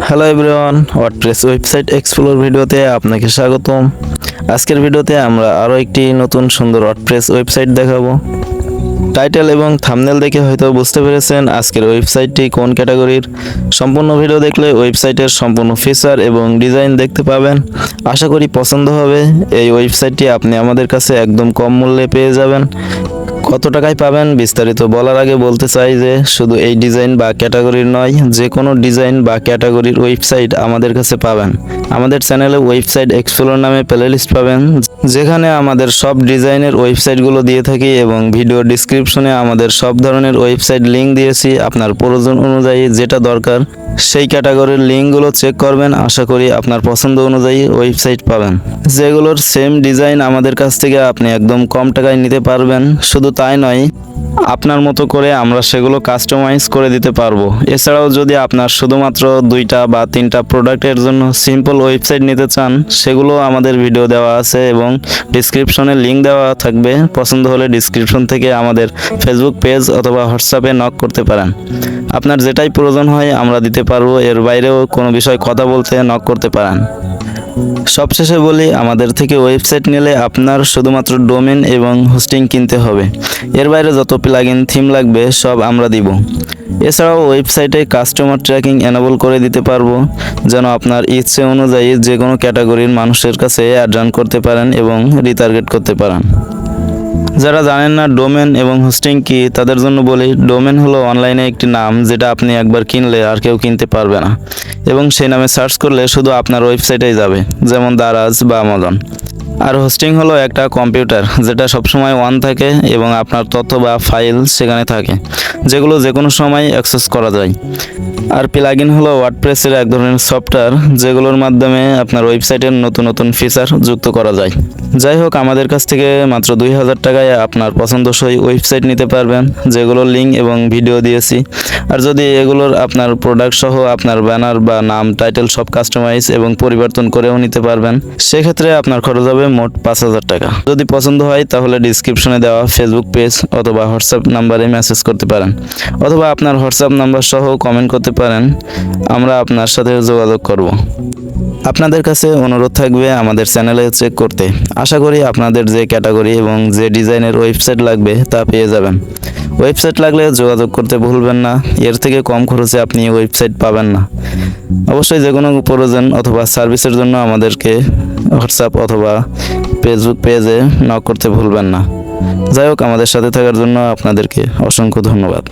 Hello everyone, WordPress website explore ভিডিওতে আপনাকে স্বাগতম। আজকের ভিডিওতে আমরা আরও একটি নতুন সুন্দর ওয়ার্ডপ্রেস ওয়েবসাইট দেখাবো। টাইটেল এবং থাম্বনেল দেখে হয়তো বুঝতে পেরেছেন আজকের ওয়েবসাইটটি কোন ক্যাটাগরির। সম্পূর্ণ ভিডিও দেখলে ওয়েবসাইটের সম্পূর্ণ ফিচার এবং ডিজাইন দেখতে পাবেন। আশা করি পছন্দ হবে। এই ওয়েবসাইটটি আপনি আমাদের কাছে একদম কম মূল্যে পেয়ে যাবেন। কত টাকায় পাবেন বিস্তারিত বলার আগে বলতে চাই যে শুধু এই ডিজাইন বা ক্যাটাগরির নয়, যে কোনো ডিজাইন বা ক্যাটাগরির ওয়েবসাইট আমাদের কাছে পাবেন। আমাদের চ্যানেলে ওয়েবসাইট এক্সপ্লোর নামে প্লেলিস্ট পাবেন, যেখানে আমাদের সব ডিজাইনের ওয়েবসাইটগুলো দিয়ে থাকি এবং ভিডিও ডিসক্রিপশনে আমাদের সব ধরনের ওয়েবসাইট লিঙ্ক দিয়েছি। আপনার প্রয়োজন অনুযায়ী যেটা দরকার সেই ক্যাটাগরির লিঙ্কগুলো চেক করবেন। আশা করি আপনার পছন্দ অনুযায়ী ওয়েবসাইট পাবেন, যেগুলোর সেম ডিজাইন আমাদের কাছ থেকে আপনি একদম কম টাকায় নিতে পারবেন। শুধু তাই নয়, আপনার মতো করে আমরা সেগুলো কাস্টমাইজ করে দিতে পারবো। এছাড়াও যদি আপনার শুধুমাত্র 2টা বা 3টা প্রোডাক্টের জন্য সিম্পল ওয়েবসাইট নিতে চান, সেগুলো আমাদের ভিডিও দেওয়া আছে এবং ডিসক্রিপশনে লিঙ্ক দেওয়া থাকবে। পছন্দ হলে ডিসক্রিপশন থেকে আমাদের ফেসবুক পেজ অথবা হোয়াটসঅ্যাপে নক করতে পারেন। আপনার যেটাই প্রয়োজন হয় আমরা দিতে পারবো। এর বাইরেও কোনো বিষয় কথা বলতে নক করতে পারেন। সবশেষে বলি, আমাদের থেকে ওয়েবসাইট নিলে আপনার শুধুমাত্র ডোমেন এবং হোস্টিং কিনতে হবে। এর বাইরে যত প্লাগইন থিম লাগবে সব আমরা দিব। এছাড়াও ওয়েবসাইটে কাস্টমার ট্র্যাকিং এনেবল করে দিতে পারবো, যেন আপনার ইচ্ছে অনুযায়ী যে কোনো ক্যাটাগরির মানুষের কাছে অ্যাড রান করতে পারেন এবং রিটার্গেট করতে পারেন। যারা জানেন না ডোমেন এবং হোস্টিং কি, তাদের জন্য বলি, ডোমেন হলো অনলাইনে একটি নাম যেটা আপনি একবার কিনলে আর কেউ কিনতে পারবে না এবং সেই নামে সার্চ করলে শুধু আপনার ওয়েবসাইটেই যাবে, যেমন দারাজ বা আমাজন। আর হোস্টিং হলো একটা কম্পিউটার যেটা সবসময় অন থাকে এবং আপনার তথ্য বা ফাইল সেখানে থাকে, যেগুলো যে কোনো সময় অ্যাক্সেস করা যায়। আর প্লাগইন হলো ওয়ার্ডপ্রেসের এক ধরনের সফটওয়্যার, যেগুলোর মাধ্যমে আপনার ওয়েবসাইটের নতুন নতুন ফিচার যুক্ত করা যায়। যাই হোক, আমাদের কাছ থেকে মাত্র 2000 টাকায় আপনার পছন্দসই ওয়েবসাইট নিতে পারবেন, যেগুলোর লিঙ্ক এবং ভিডিও দিয়েছি। আর যদি এগুলোর আপনার প্রোডাক্ট সহ আপনার ব্যানার বা নাম টাইটেল সব কাস্টমাইজ এবং পরিবর্তন করেও নিতে পারবেন, সেক্ষেত্রে আপনার খরচ হবে মোট 5000 টাকা। যদি পছন্দ হয় তাহলে ডিসক্রিপশনে দেওয়া ফেসবুক পেজ অথবা হোয়াটসঅ্যাপ নাম্বারে মেসেজ করতে পারেন, অথবা আপনার হোয়াটসঅ্যাপ নাম্বার সহ কমেন্ট করতে পারেন। আমরা আপনার সাথে যোগাযোগ করব। আপনাদের কাছে অনুরোধ থাকবে আমাদের চ্যানেলে চেক করতে। আশা করি আপনাদের যে ক্যাটাগরি এবং যে ডিজাইনের ওয়েবসাইট লাগবে তা পেয়ে যাবেন। ওয়েবসাইট লাগলে যোগাযোগ করতে ভুলবেন না। এর থেকে কম খরচে আপনি ওয়েবসাইট পাবেন না। অবশ্যই যে কোনো প্রয়োজন অথবা সার্ভিসের জন্য আমাদেরকে হোয়াটসঅ্যাপ অথবা ফেসবুক পেজে নক করতে ভুলবেন না। যাই হোক, আমাদের সাথে থাকার জন্য আপনাদেরকে অসংখ্য ধন্যবাদ।